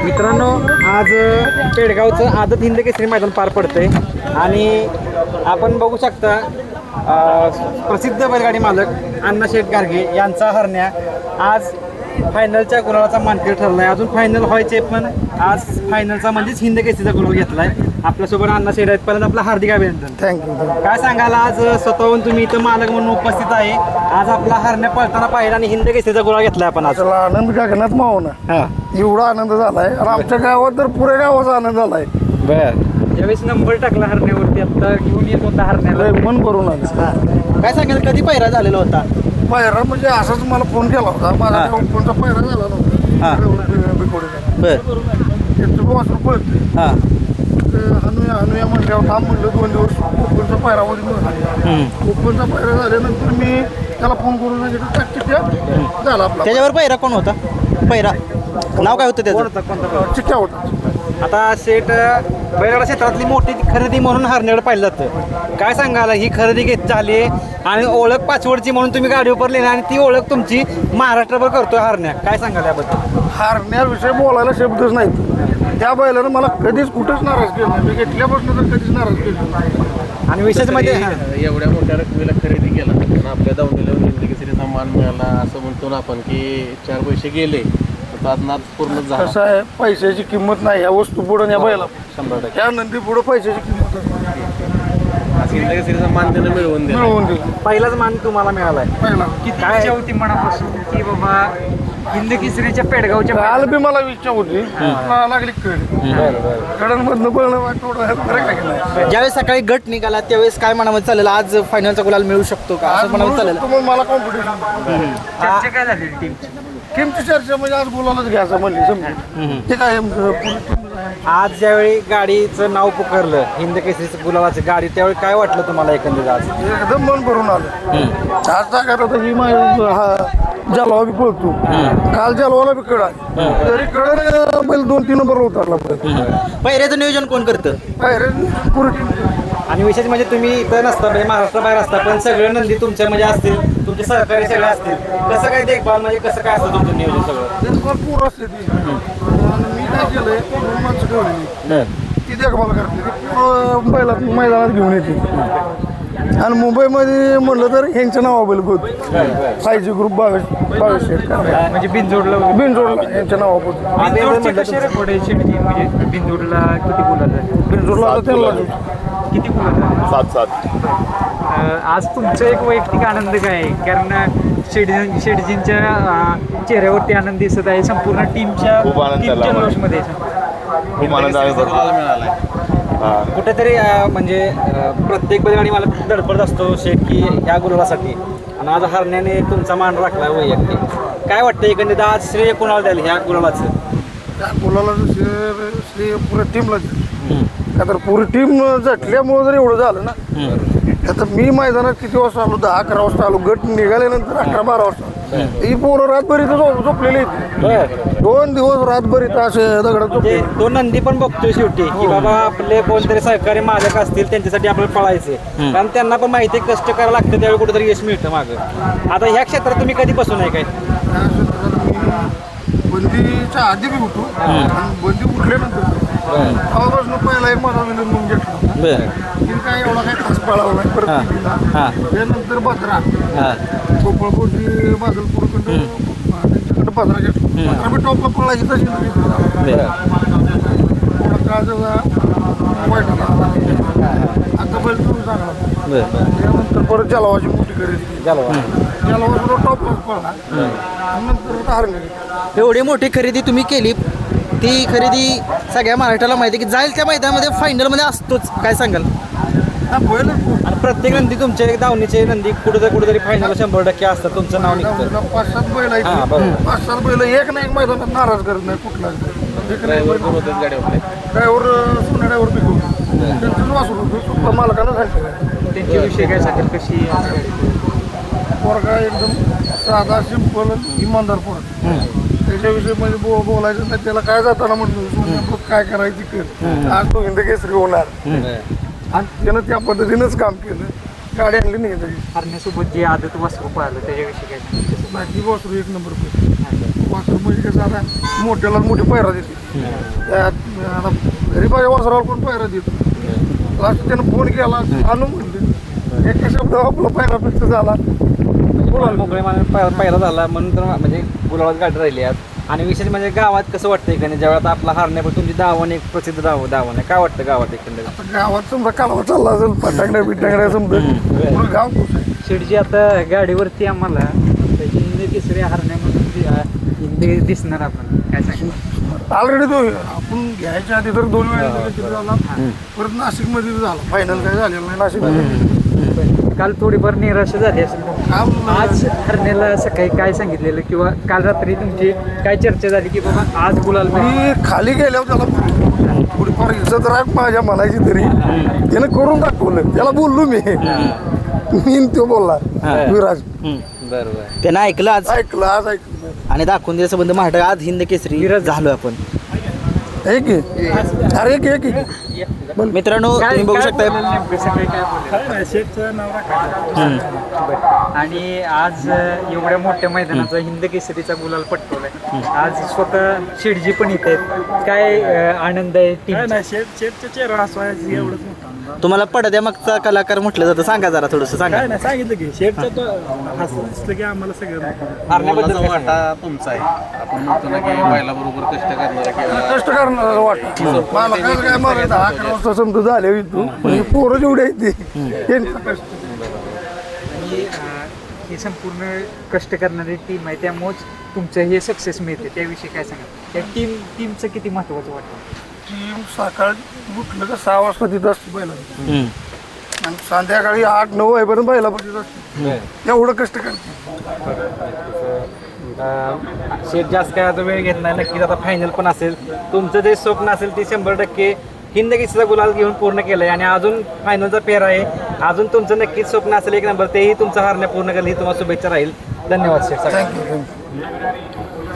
मित्रांनो आज पेडगावचं आदत हिंद केसरी मैदान पार पडतंय आणि आपण बघू शकता प्रसिद्ध बैलगाडी मालक अण्णाशेठ गारगे यांचा हरण्या आज फायनलच्या गुलाबाचा मानकरी ठरला आहे. अजून फायनल व्हायचे पण आज फायनलचा म्हणजेच हिंद केसरीचा गुलाब घेतला आहे. आपल्यासोबत अण्णाशेठ आहेत. पहिल्यांदा आपलं हार्दिक अभिनंदन. थँक्यू. काय सांगाल आज स्वतःहून तुम्ही इथं मालक म्हणून उपस्थित आहे. आज आपला हरण्या पळताना पाहिला आणि हिंद केसरीचा गुलाब घेतला आपण आज. त्याला आनंद गगनात मावना एवढा आनंद झालाय आणि आमच्या गावात तर पुऱ्या गावाचा आनंद झालाय. बर ज्यावेळेस नंबर टाकला हरण्यावरती आता घेऊन येत होता हरण्याला मन भरून आलं. काय सांगाल कधी पायरा झालेला होता? पायरा म्हणजे असाच मला फोन केला होता. माझा फोनचा पायरा झाला नव्हता. पळते हां हानुया म्हणल्यावर थांब म्हणलं 2 दिवस कोकणचा पायरामध्ये मिळाला. कोकणचा पायरा झाल्यानंतर मी त्याला फोन करून सांगितलं झाला आपला. त्याच्यावर पायरा कोण होता? पायरा नाव काय होतं त्याचं? चिठ्ठ्या होता. आता शेठ बैलगाडा क्षेत्रातली मोठी खरेदी म्हणून हरण्याकडे पाहिलं जातं. काय सांगाल ही खरेदी घेत झाली आणि ओळख पाचवडची म्हणून तुम्ही गाडी वापरली आणि ती ओळख तुमची महाराष्ट्रभर करतोय हरण्या. काय सांगाल याबद्दल? हारण्याविषयी बोलायला शब्दच नाहीत. त्या बैलानं मला कधीच कुठंच नाराज केलं नाही. मी घेतल्यापासून तर कधीच नाराज केलं. आणि विशेष म्हणजे एवढ्या मोठ्या रकमेला खरेदी केला आणि आपल्या दावणीला हिंद केसरीचा मान मिळाला असं म्हणतो ना आपण की 4 पैसे गेले तर आज नाद पूर्ण झाला. कसं आहे पैशाची किंमत नाही या वस्तू पुढं या बैला 100% या नंदी पुढं पैशाची किंमत आज हिंद केसरीचा मान त्यानं मिळवून दिला. मिळवून दिला. पहिलाच मान तुम्हाला मिळालाय. पहिला काय इच्छा होती मनापासून की बाबा हिंद केसरीच्या पेडगावच्या काल बी मला इच्छा होती. मला लागली कडमधनं पळणं थोडं फरक आहे नाही. ज्यावेळेस सकाळी गट निघाला त्यावेळेस काय मनामध्ये चालेल आज फायनलचा गुलाल मिळू शकतो का असं मनामध्ये चालेल? आज मला कॉम्पिटिशन चर्चा काय झाली टीमची? टीमची चर्चा म्हणजे आज गुलालच घ्यायचं म्हणली समजा. ते काय आज ज्यावेळी गाडीचं नाव पुकारलं हिंद केसरीचं गुलाबाचं गाडी त्यावेळी काय वाटलं तुम्हाला एकंदरीत आज? एकदम मन भरून आलं. आज काय होतं ही जलवा बी पळतो. काल जलवाला बी कळा तरी कळ बैल 2-3 नंबर उतरला. पहिल्याचं नियोजन कोण करतं? पायरे पुरी आणि विशेष म्हणजे तुम्ही इथं नसता म्हणजे महाराष्ट्राबाहेर असता पण सगळे नंदी तुमच्या म्हणजे असतील तुमचे सहकारी सगळे असतील. कसं काय देखभाल म्हणजे कसं काय असतं तुमचं नियोजन सगळं? पूर असते ती आणि मी काय केलंय माणसं ठेवली ती देखभाल करते. ती पूर्ण बैलात मैदानात घेऊन येते. आणि मुंबईमध्ये म्हणलं तर ह्यांच्या नावा बैल होत 5G ग्रुप 22 म्हणजे बिनजोडला यांच्या नावा होत. बिनजोडचे कसे रेकॉर्ड आहे शेटची? म्हणजे बिनजोडला किती गुलाल बिनजोडला त्यांना किती गुलाल 7-7 आज तुमचा एक वैयक्तिक आनंद काय आहे? कारण शेडजींच्या चेहऱ्यावरती आनंद दिसत आहे. संपूर्ण टीमच्या खूप आनंद झाला आम्हाला. जल्लोषमध्ये खूप आनंद आहे. मिळाला कुठेतरी म्हणजे प्रत्येक बैलगाडी मला धडपडत असतो शेठ की ह्या गुलाबासाठी आणि आज हरण्याने तुमचा मान राखला वैयक्तिक. काय वाटतं एकंदरीत आज श्रेय कोणाला द्याल ह्या गुलाबाचं? त्या मुलाला श्री पुऱ्या टीमला का तर पुरी टीम झटल्यामुळं जर एवढं झालं ना. आता मी मैदानात किती वाजता आलो? 10-11 वाजता आलो. गट निघाल्यानंतर 11-12 वाजता. ही पोरं रातभर इथं झोपलेली आहेत. 2 दिवस रातभर इथं असे दगडात झोपले. तो नंदी पण बघतोय शेवटी की बाबा आपले कोणतरी सहकारी मालक असतील त्यांच्यासाठी आपल्याला पळायचे कारण त्यांना पण माहिती आहे कष्ट करायला लागतं त्यावेळी कुठेतरी यश मिळतं मागं. आता ह्या क्षेत्रात तुम्ही कधीपासून आहे काय? बंदीच्या आधी बी होतो आणि बंदी उठल्यानंतर तेव्हापासून पहिला एक माझा विनंती म्हणून घेतला. की काय एवढा काय खास पळावला नाही परत. त्यानंतर भद्रा कोपळपूरची बादलपूरकडं त्यांच्याकडं भद्रा घेतला. भद्रा बी टॉपला पळायची तशी काळ वाईट होता. आता बैल तुम्ही चांगला. त्यानंतर परत जलवाची मोठी खरेदी. जलवा सुद्धा टॉपलाच पळला आणि नंतर हरले. एवढी मोठी खरेदी तुम्ही केली ती खरेदी सगळ्या महाराष्ट्राला माहिती आहे की जाईल त्या मैदानामध्ये फायनलमध्ये असतोच. काय सांगाल? बैल आणि प्रत्येक नंदी तुमचे दावणीचे नंदी कुठेतरी फायनल 100% असतात. तुमचं नाव निघतं. 5-7 बैल आहेत. 5-7 बैल एक ना एक मैदानात नाराज करत नाही कुठला. ड्रायव्हर सोन्या ड्रायव्हर पिकवतो त्यांचं वासरू होतो. सुद्धा मालकाला सांगितलं त्यांच्याविषयी काय सांगेल? कशी पोरगा एकदम साधा सिंपल इमानदार पोरगा. त्याच्याविषयी म्हणजे बोलायचं नाही. त्याला काय जाताना म्हटलं सोन्या काय करायची कर. आज तो हिंद केसरी होणार आणि त्यानं त्या पद्धतीनंच काम केलं. गाडी आणली नाही त्याची. हरण्यासोबत जे आदत वासरू पाहिलं त्याच्याविषयी काय सांगेल? नाही ती वासरू एक नंबर पैसे वासरू म्हणजे कसं आता मोठ्याला मोठी पायरा देते त्यात आता गरीबाच्या वासरावर पण पायरा देतो लास्ट त्यानं फोन केला आणू म्हणले एका शब्दावर आपला पायरा फिक्स झाला मोकळे पहिला झाला म्हणून तर म्हणजे गुलाबात गाडी राहिली आज. आणि विशेष म्हणजे गावात कसं वाटतं एखाद्या ज्यावेळेला आपला हारण्या पण तुमची दावण एक प्रसिद्ध दावण आहे काय वाटतं गावात एकंदरीत? आता गावात समजा कालवा चालला असेल पटांगड्या बिटांगड्या समजा पूर्ण गाव खुश आहे. शेडजी आता गाडीवरती आम्हाला हिंद केसरी हरण्या म्हणून दिसणार आपण काय सांगितलं ऑलरेडी तो आपण घ्यायच्या आधी तर 2 वेळा झाला परत नाशिकमध्ये झाला फायनल काय झालेलं नाही नाशिकमध्ये काल थोडीफार निराशा झाली असेल आज हरण्याला सकाळी काय सांगितलेलं किंवा काल रात्री तुमची काय चर्चा झाली की बाबा आज गुलाल मी खाली गेल्यावर त्याला बोललो थोडीफार इज्जत राख माझ्या मनाची तरी त्यानं करून दाखवलं त्याला बोललो मी तो बोलला विराज बरोबर त्यानं ऐकलं आज ऐकलं आज ऐकलं आणि दाखवून दिल्या संबंध महाराष्ट्र आज हिंद केसरी झालो आपण. एक अरे एक मित्रांनो तुम्ही बघू शकता आणि आज एवढ्या मोठ्या मैदानाचा हिंद केसरीचा गुलाल पटकवलाय. आज स्वतः शेडजी पण इथे आहेत. काय आनंद आहे तुम्हाला पडद्या मागचा कलाकार म्हटलं जातं सांगा जरा थोडंसं सांगा. सांगितलं की शेटचा तो हसलं दिसलं की आम्हाला सगळं गुलालाचा वाटा तुमचा आहे. आपण म्हणतो ना की बैला बरोबर कष्ट करणारा किंवा कष्ट करणारा वाटत मला काय मला 11 वाजता समजा झाले तू म्हणजे पोरं जेवढे आहेत ते कष्ट आणि ही संपूर्ण कष्ट करणारी टीम आहे त्यामुळेच तुमचं हे सक्सेस मिळते त्याविषयी काय सांगा त्या टीमचं किती महत्त्वाचं वाटतं? टीम सकाळी उठलं का 6 वाजता तिथं असते बैला आणि संध्याकाळी 8-9 वाजेपर्यंत बैला पण असते एवढं कष्ट करते. शेत जास्त काय आता वेळ घेत नाही नक्कीच आता फायनल पण असेल तुमचं जे स्वप्न असेल ते 100% हिंद केसरीचा गुलाल घेऊन पूर्ण केलंय आणि अजून फायनलचा पेर आहे अजून तुमचं नक्कीच स्वप्न असेल एक नंबर तेही तुमचं हारण्या पूर्ण करेल ही तुम्हाला शुभेच्छा राहील. धन्यवाद शेठ. थँक्यू